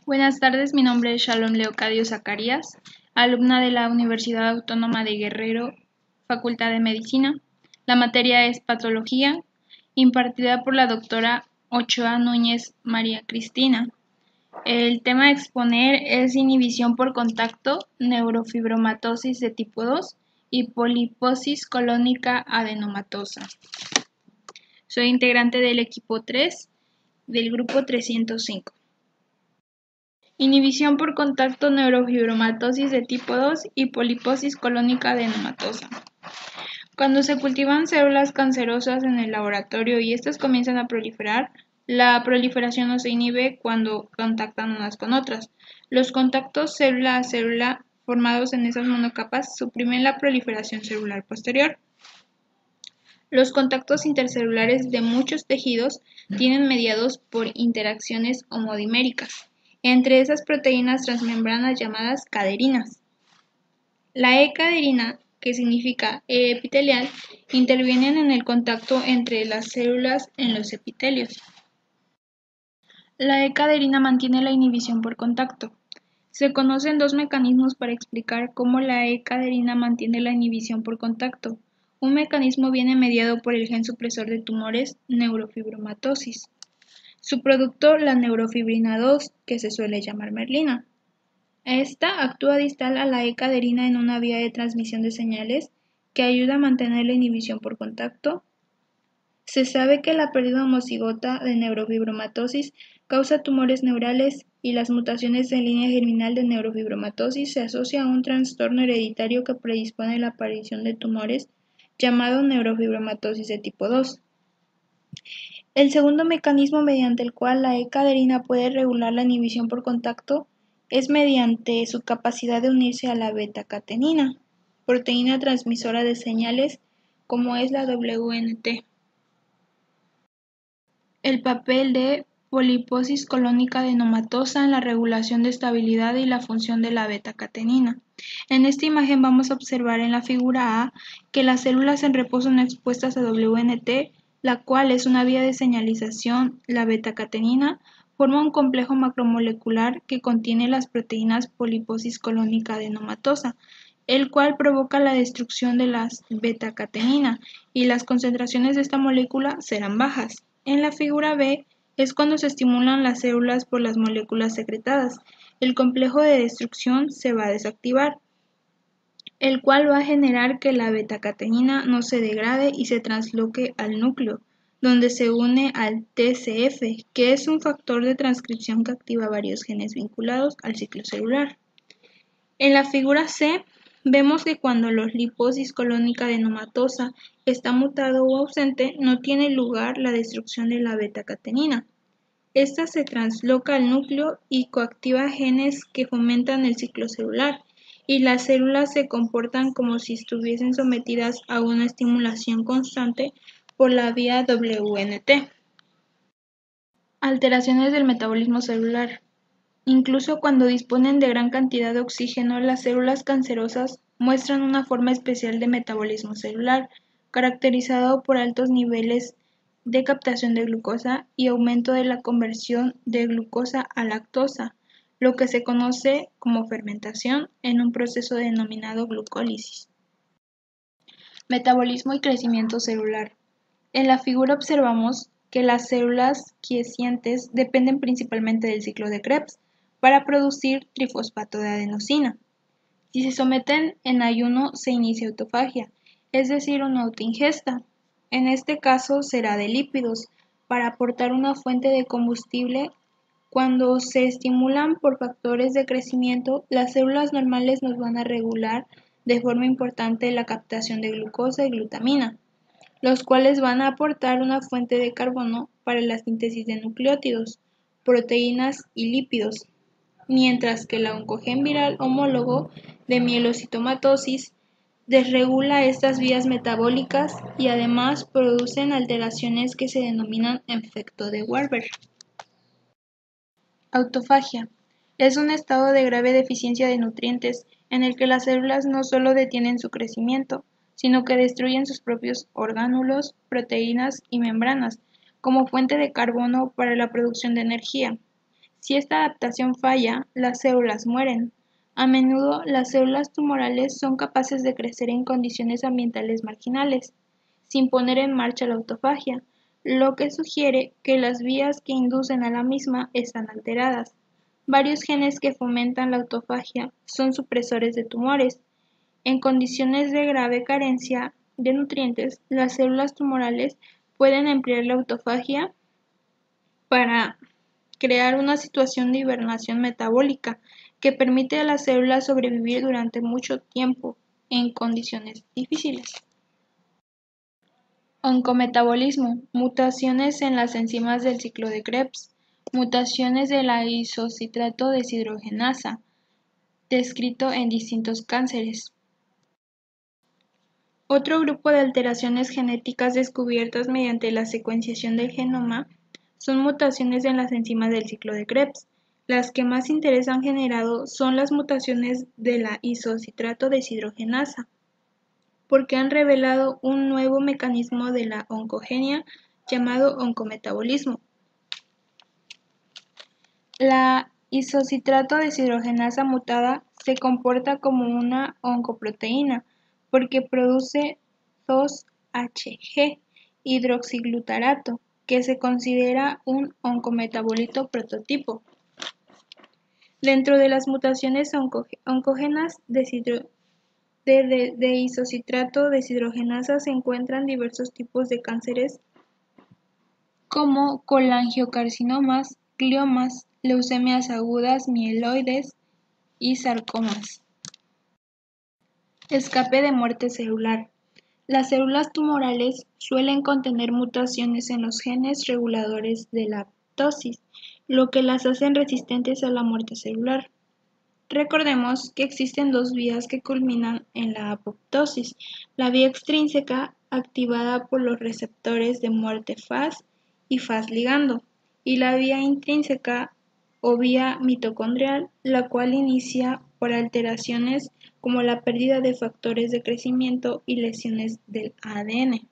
Buenas tardes, mi nombre es Shalom Leocadio Zacarías, alumna de la Universidad Autónoma de Guerrero, Facultad de Medicina. La materia es Patología, impartida por la doctora Ochoa Núñez María Cristina. El tema a exponer es inhibición por contacto, neurofibromatosis de tipo 2 y poliposis colónica adenomatosa. Soy integrante del equipo 3 del grupo 305. Inhibición por contacto, neurofibromatosis de tipo 2 y poliposis colónica adenomatosa. Cuando se cultivan células cancerosas en el laboratorio y estas comienzan a proliferar, la proliferación no se inhibe cuando contactan unas con otras. Los contactos célula a célula formados en esas monocapas suprimen la proliferación celular posterior. Los contactos intercelulares de muchos tejidos tienen mediados por interacciones homodiméricas entre esas proteínas transmembranas llamadas caderinas. La E-caderina, que significa E epitelial, intervienen en el contacto entre las células en los epitelios. La E-caderina mantiene la inhibición por contacto. Se conocen dos mecanismos para explicar cómo la E-caderina mantiene la inhibición por contacto. Un mecanismo viene mediado por el gen supresor de tumores, neurofibromatosis. Su producto, la neurofibrina 2, que se suele llamar merlina. Esta actúa distal a la E-caderina en una vía de transmisión de señales que ayuda a mantener la inhibición por contacto. Se sabe que la pérdida homocigota de neurofibromatosis causa tumores neurales y las mutaciones en línea germinal de neurofibromatosis se asocia a un trastorno hereditario que predispone a la aparición de tumores llamado neurofibromatosis de tipo 2. El segundo mecanismo mediante el cual la E-caderina puede regular la inhibición por contacto es mediante su capacidad de unirse a la beta-catenina, proteína transmisora de señales como es la WNT. El papel de poliposis colónica adenomatosa en la regulación de estabilidad y la función de la beta-catenina. En esta imagen vamos a observar en la figura A que las células en reposo no expuestas a WNT, la cual es una vía de señalización, la beta-catenina, forma un complejo macromolecular que contiene las proteínas poliposis colónica adenomatosa, el cual provoca la destrucción de la beta-catenina y las concentraciones de esta molécula serán bajas. En la figura B es cuando se estimulan las células por las moléculas secretadas. El complejo de destrucción se va a desactivar, el cual va a generar que la beta-catenina no se degrade y se transloque al núcleo, donde se une al TCF, que es un factor de transcripción que activa varios genes vinculados al ciclo celular. En la figura C vemos que cuando la liposis colónica adenomatosa está mutado o ausente, no tiene lugar la destrucción de la beta-catenina. Esta se transloca al núcleo y coactiva genes que fomentan el ciclo celular, y las células se comportan como si estuviesen sometidas a una estimulación constante por la vía WNT. Alteraciones del metabolismo celular. Incluso cuando disponen de gran cantidad de oxígeno, las células cancerosas muestran una forma especial de metabolismo celular, caracterizado por altos niveles de captación de glucosa y aumento de la conversión de glucosa a lactosa, lo que se conoce como fermentación en un proceso denominado glucólisis. Metabolismo y crecimiento celular. En la figura observamos que las células quiescentes dependen principalmente del ciclo de Krebs para producir trifosfato de adenosina. Si se someten en ayuno, se inicia autofagia, es decir, una autoingesta. En este caso será de lípidos, para aportar una fuente de combustible. Cuando se estimulan por factores de crecimiento, las células normales nos van a regular de forma importante la captación de glucosa y glutamina, los cuales van a aportar una fuente de carbono para la síntesis de nucleótidos, proteínas y lípidos, mientras que el oncogen viral homólogo de mielocitomatosis desregula estas vías metabólicas y además producen alteraciones que se denominan efecto de Warburg. Autofagia. Es un estado de grave deficiencia de nutrientes en el que las células no solo detienen su crecimiento, sino que destruyen sus propios orgánulos, proteínas y membranas, como fuente de carbono para la producción de energía. Si esta adaptación falla, las células mueren. A menudo, las células tumorales son capaces de crecer en condiciones ambientales marginales, sin poner en marcha la autofagia, lo que sugiere que las vías que inducen a la misma están alteradas. Varios genes que fomentan la autofagia son supresores de tumores. En condiciones de grave carencia de nutrientes, las células tumorales pueden emplear la autofagia para crear una situación de hibernación metabólica que permite a las células sobrevivir durante mucho tiempo en condiciones difíciles. Oncometabolismo: mutaciones en las enzimas del ciclo de Krebs, mutaciones de la isocitrato deshidrogenasa, descrito en distintos cánceres. Otro grupo de alteraciones genéticas descubiertas mediante la secuenciación del genoma son mutaciones en las enzimas del ciclo de Krebs. Las que más interés han generado son las mutaciones de la isocitrato deshidrogenasa, porque han revelado un nuevo mecanismo de la oncogenia llamado oncometabolismo. La isocitrato deshidrogenasa mutada se comporta como una oncoproteína porque produce 2-HG hidroxiglutarato, que se considera un oncometabolito prototipo. Dentro de las mutaciones oncógenas de isocitrato deshidrogenasa se encuentran diversos tipos de cánceres como colangiocarcinomas, gliomas, leucemias agudas mieloides y sarcomas. Escape de muerte celular. Las células tumorales suelen contener mutaciones en los genes reguladores de la apoptosis, lo que las hacen resistentes a la muerte celular. Recordemos que existen dos vías que culminan en la apoptosis: la vía extrínseca, activada por los receptores de muerte Fas y Fas ligando, y la vía intrínseca o vía mitocondrial, la cual inicia por alteraciones como la pérdida de factores de crecimiento y lesiones del ADN.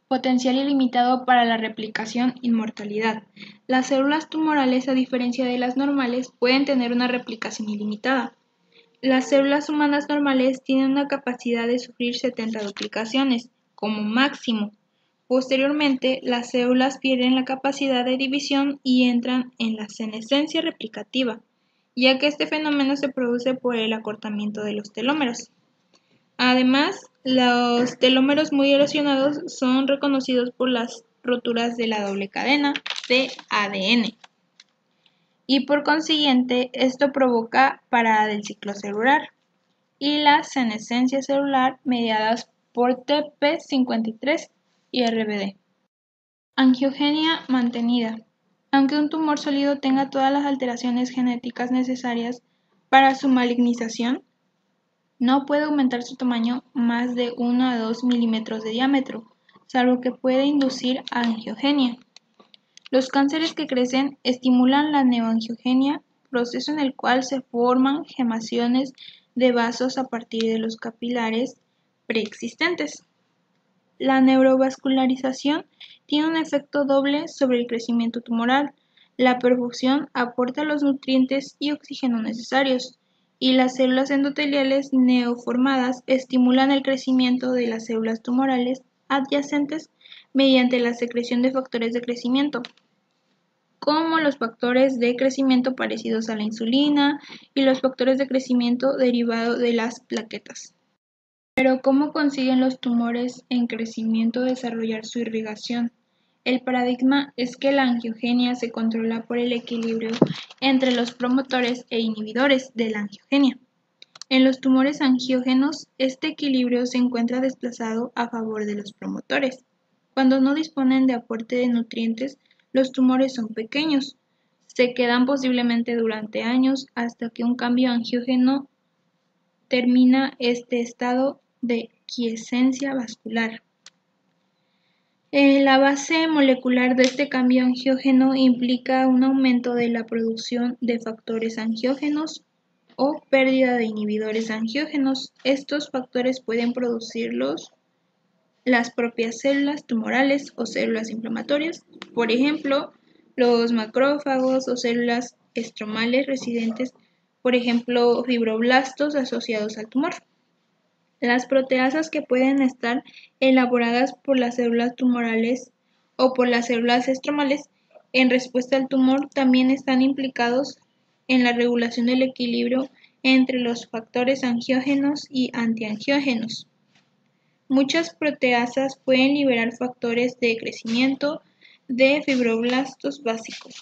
Potencial ilimitado para la replicación, inmortalidad. Las células tumorales, a diferencia de las normales, pueden tener una replicación ilimitada. Las células humanas normales tienen una capacidad de sufrir 70 duplicaciones, como máximo. Posteriormente, las células pierden la capacidad de división y entran en la senescencia replicativa, ya que este fenómeno se produce por el acortamiento de los telómeros. Además, los telómeros muy erosionados son reconocidos por las roturas de la doble cadena de ADN. Y por consiguiente, esto provoca parada del ciclo celular y la senescencia celular mediadas por TP53 y RBD. Angiogenia mantenida. Aunque un tumor sólido tenga todas las alteraciones genéticas necesarias para su malignización, no puede aumentar su tamaño más de 1 a 2 milímetros de diámetro, salvo que puede inducir angiogenia. Los cánceres que crecen estimulan la neoangiogenia, proceso en el cual se forman gemaciones de vasos a partir de los capilares preexistentes. La neurovascularización tiene un efecto doble sobre el crecimiento tumoral. La perfusión aporta los nutrientes y oxígeno necesarios, y las células endoteliales neoformadas estimulan el crecimiento de las células tumorales adyacentes mediante la secreción de factores de crecimiento, como los factores de crecimiento parecidos a la insulina y los factores de crecimiento derivados de las plaquetas. Pero ¿cómo consiguen los tumores en crecimiento desarrollar su irrigación? El paradigma es que la angiogenia se controla por el equilibrio entre los promotores e inhibidores de la angiogenia. En los tumores angiógenos, este equilibrio se encuentra desplazado a favor de los promotores. Cuando no disponen de aporte de nutrientes, los tumores son pequeños. Se quedan posiblemente durante años hasta que un cambio angiógeno termina este estado de quiescencia vascular. La base molecular de este cambio angiógeno implica un aumento de la producción de factores angiógenos o pérdida de inhibidores angiógenos. Estos factores pueden producirlos las propias células tumorales o células inflamatorias. Por ejemplo, los macrófagos o células estromales residentes, por ejemplo, fibroblastos asociados al tumor. Las proteasas que pueden estar elaboradas por las células tumorales o por las células estromales en respuesta al tumor también están implicados en la regulación del equilibrio entre los factores angiógenos y antiangiógenos. Muchas proteasas pueden liberar factores de crecimiento de fibroblastos básicos,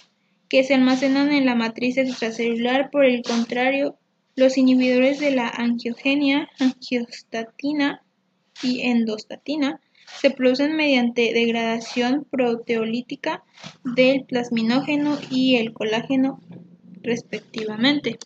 que se almacenan en la matriz extracelular. Por el contrario, los inhibidores de la angiogenia, angiostatina y endostatina se producen mediante degradación proteolítica del plasminógeno y el colágeno, respectivamente.